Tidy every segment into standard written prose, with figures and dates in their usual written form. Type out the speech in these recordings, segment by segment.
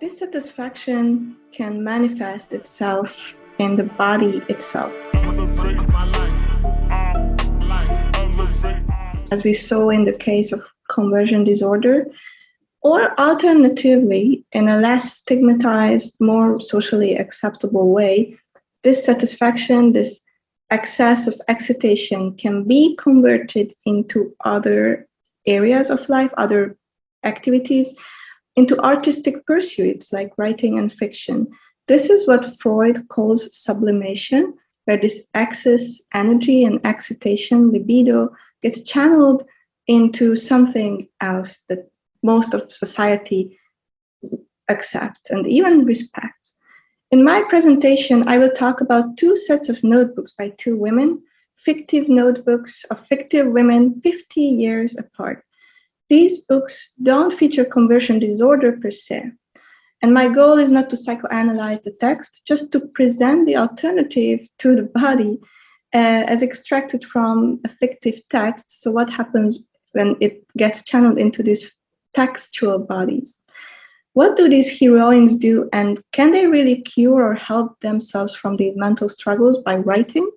Dissatisfaction can manifest itself in the body itself. As we saw in the case of conversion disorder, or alternatively, in a less stigmatized, more socially acceptable way, dissatisfaction, this excess of excitation can be converted into other areas of life, other activities, into artistic pursuits like writing and fiction. This is what Freud calls sublimation, where this excess energy and excitation, libido, gets channeled into something else that most of society accepts and even respects. In my presentation, I will talk about two sets of notebooks by two women, fictive notebooks of fictive women 50 years apart. These books don't feature conversion disorder per se. And my goal is not to psychoanalyze the text, just to present the alternative to the body as extracted from a fictive text. So what happens when it gets channeled into these textual bodies? What do these heroines do, and can they really cure or help themselves from these mental struggles by writing?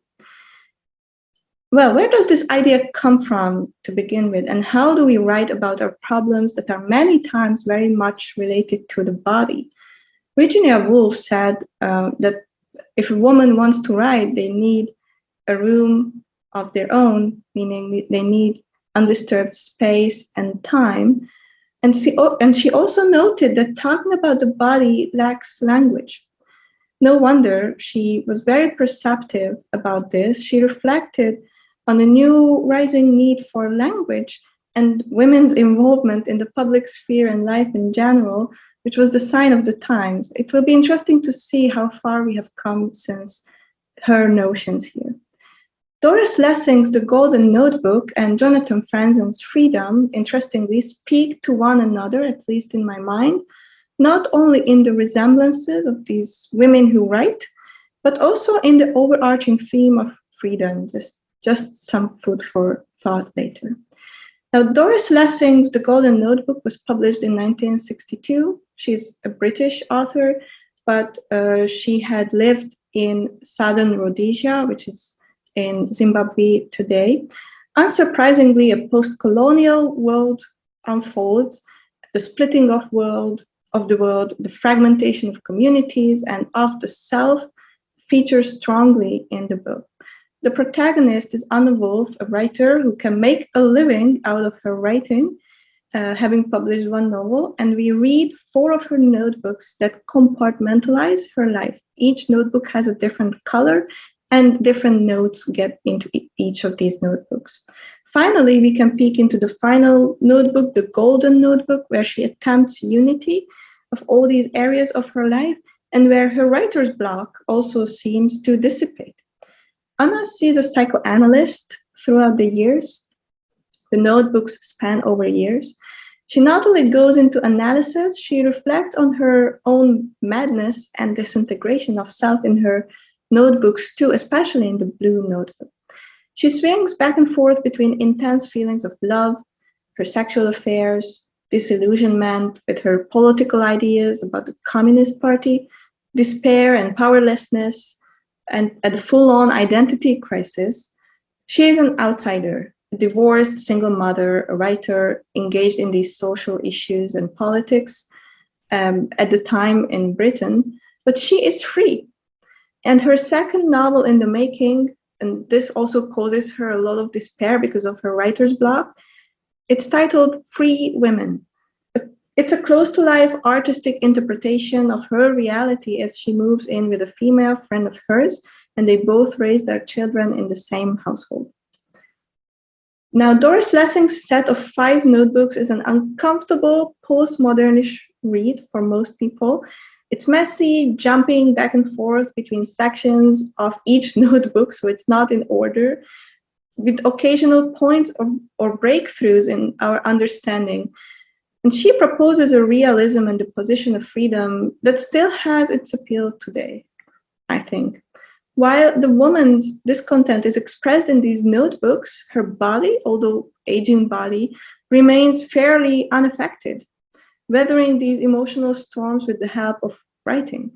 Well, where does this idea come from to begin with, and how do we write about our problems that are many times very much related to the body? Virginia Woolf said that if a woman wants to write, they need a room of their own, meaning they need undisturbed space and time. And she also noted that talking about the body lacks language. No wonder she was very perceptive about this. She reflected on a new rising need for language and women's involvement in the public sphere and life in general, which was the sign of the times. It will be interesting to see how far we have come since her notions here. Doris Lessing's The Golden Notebook and Jonathan Franzen's Freedom, interestingly, speak to one another, at least in my mind, not only in the resemblances of these women who write, but also in the overarching theme of freedom, just some food for thought later. Now, Doris Lessing's The Golden Notebook was published in 1962. She's a British author, but she had lived in southern Rhodesia, which is in Zimbabwe today. Unsurprisingly, a post-colonial world unfolds, the splitting of the world, the fragmentation of communities and of the self features strongly in the book. The protagonist is Anne Wolf, a writer who can make a living out of her writing, having published one novel, and we read 4 of her notebooks that compartmentalize her life. Each notebook has a different color, and different notes get into each of these notebooks. Finally, we can peek into the final notebook, the Golden Notebook, where she attempts unity of all these areas of her life, and where her writer's block also seems to dissipate. Anna sees a psychoanalyst throughout the years. The notebooks span over years. She not only goes into analysis, she reflects on her own madness and disintegration of self in her notebooks too, especially in the Blue Notebook. She swings back and forth between intense feelings of love, her sexual affairs, disillusionment with her political ideas about the Communist Party, despair and powerlessness, and a full-on identity crisis. She is an outsider, a divorced single mother, a writer engaged in these social issues and politics at the time in Britain, but she is free. And her second novel in the making, and this also causes her a lot of despair because of her writer's block, it's titled Free Women. It's a close-to-life artistic interpretation of her reality as she moves in with a female friend of hers, and they both raise their children in the same household. Now, Doris Lessing's set of 5 notebooks is an uncomfortable postmodernish read for most people. It's messy, jumping back and forth between sections of each notebook, so it's not in order, with occasional points or breakthroughs in our understanding. And she proposes a realism and the position of freedom that still has its appeal today, I think. While the woman's discontent is expressed in these notebooks, her body, although aging body, remains fairly unaffected. weathering these emotional storms with the help of writing.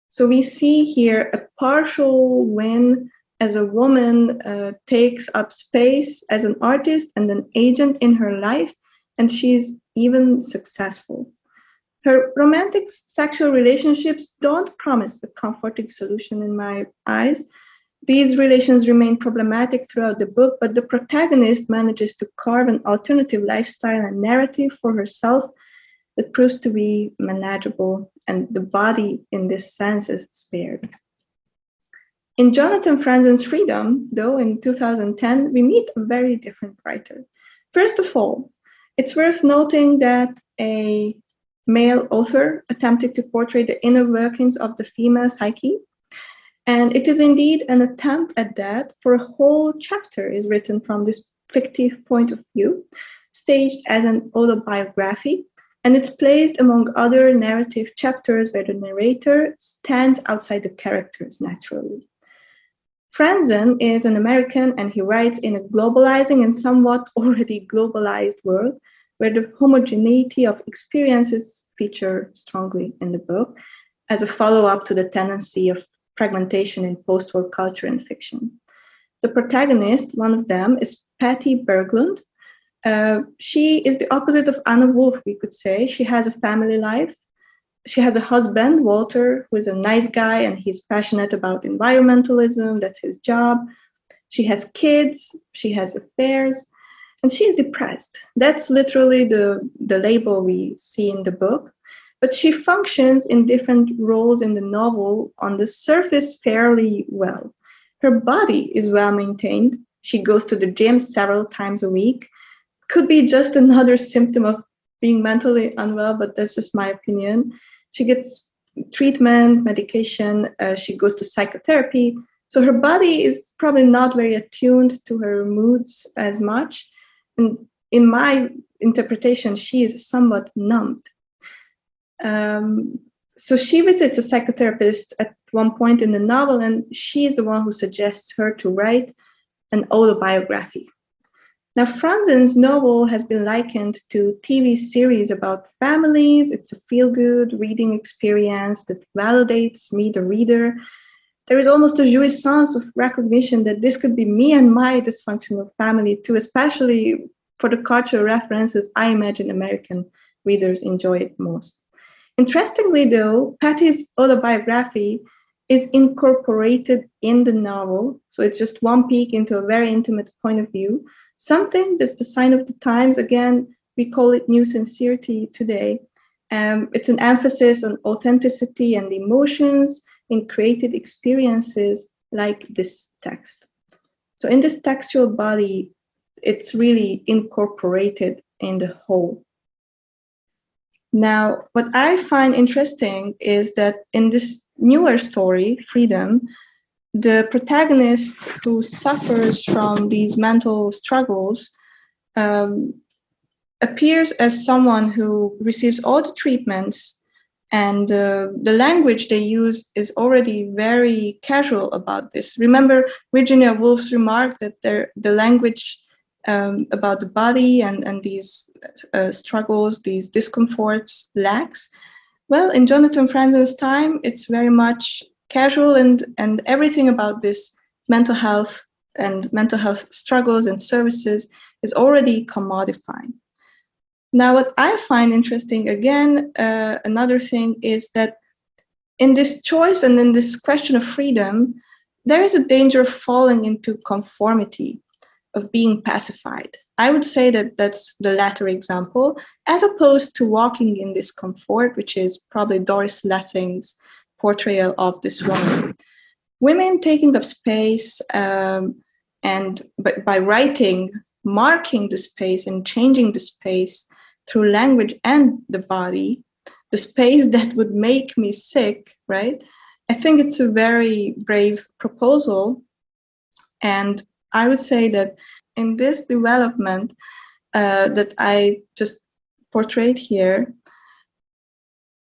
So we see here a partial win as a woman takes up space as an artist and an agent in her life, and she's even successful. Her romantic sexual relationships don't promise a comforting solution in my eyes. These relations remain problematic throughout the book, but the protagonist manages to carve an alternative lifestyle and narrative for herself that proves to be manageable, and the body in this sense is spared. In Jonathan Franzen's Freedom, though, in 2010, we meet a very different writer. First of all, it's worth noting that a male author attempted to portray the inner workings of the female psyche, and it is indeed an attempt at that, for a whole chapter is written from this fictive point of view, staged as an autobiography, and it's placed among other narrative chapters where the narrator stands outside the characters naturally. Franzen is an American, and he writes in a globalizing and somewhat already globalized world where the homogeneity of experiences feature strongly in the book as a follow-up to the tendency of fragmentation in post-war culture and fiction. The protagonist, one of them, is Patty Berglund. She is the opposite of Anna Wolf, we could say. She has a family life. She has a husband, Walter, who is a nice guy, and he's passionate about environmentalism. That's his job. She has kids. She has affairs. And she's depressed. That's literally the label we see in the book. But she functions in different roles in the novel on the surface fairly well. Her body is well maintained. She goes to the gym several times a week. Could be just another symptom of being mentally unwell, but that's just my opinion. She gets treatment, medication. She goes to psychotherapy. So her body is probably not very attuned to her moods as much. And in my interpretation, she is somewhat numbed. So she visits a psychotherapist at one point in the novel, and she is the one who suggests her to write an autobiography. Now, Franzen's novel has been likened to a TV series about families. It's a feel-good reading experience that validates me, the reader. There is almost a jouissance of recognition that this could be me and my dysfunctional family too, especially for the cultural references I imagine American readers enjoy it most. Interestingly, though, Patty's autobiography is incorporated in the novel, so it's just one peek into a very intimate point of view, something that's the sign of the times. Again, we call it new sincerity today. It's an emphasis on authenticity and emotions in created experiences like this text. So in this textual body, it's really incorporated in the whole. Now, what I find interesting is that in this newer story, Freedom, the protagonist who suffers from these mental struggles appears as someone who receives all the treatments, and the language they use is already very casual about this. Remember Virginia Woolf's remark that the language about the body and these struggles, these discomforts lacks. Well, in Jonathan Franzen's time, it's very much casual, and everything about this mental health and mental health struggles and services is already commodified. Now, what I find interesting, again, another thing is that in this choice and in this question of freedom, there is a danger of falling into conformity, of being pacified. I would say that that's the latter example, as opposed to walking in this comfort, which is probably Doris Lessing's portrayal of this woman. Women taking up space and by writing, marking the space and changing the space through language and the body, the space that would make me sick, right? I think it's a very brave proposal. And I would say that in this development that I just portrayed here,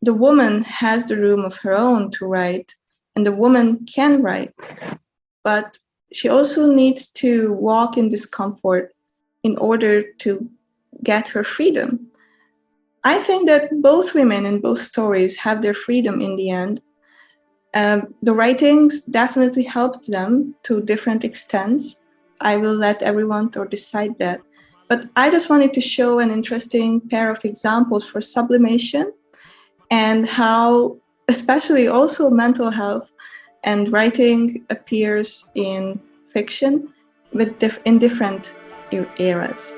the woman has the room of her own to write, and the woman can write, but she also needs to walk in discomfort in order to get her freedom. I think that both women in both stories have their freedom in the end. The writings definitely helped them to different extents. I will let everyone to decide that. But I just wanted to show an interesting pair of examples for sublimation and how, especially also mental health and writing appears in fiction in different eras.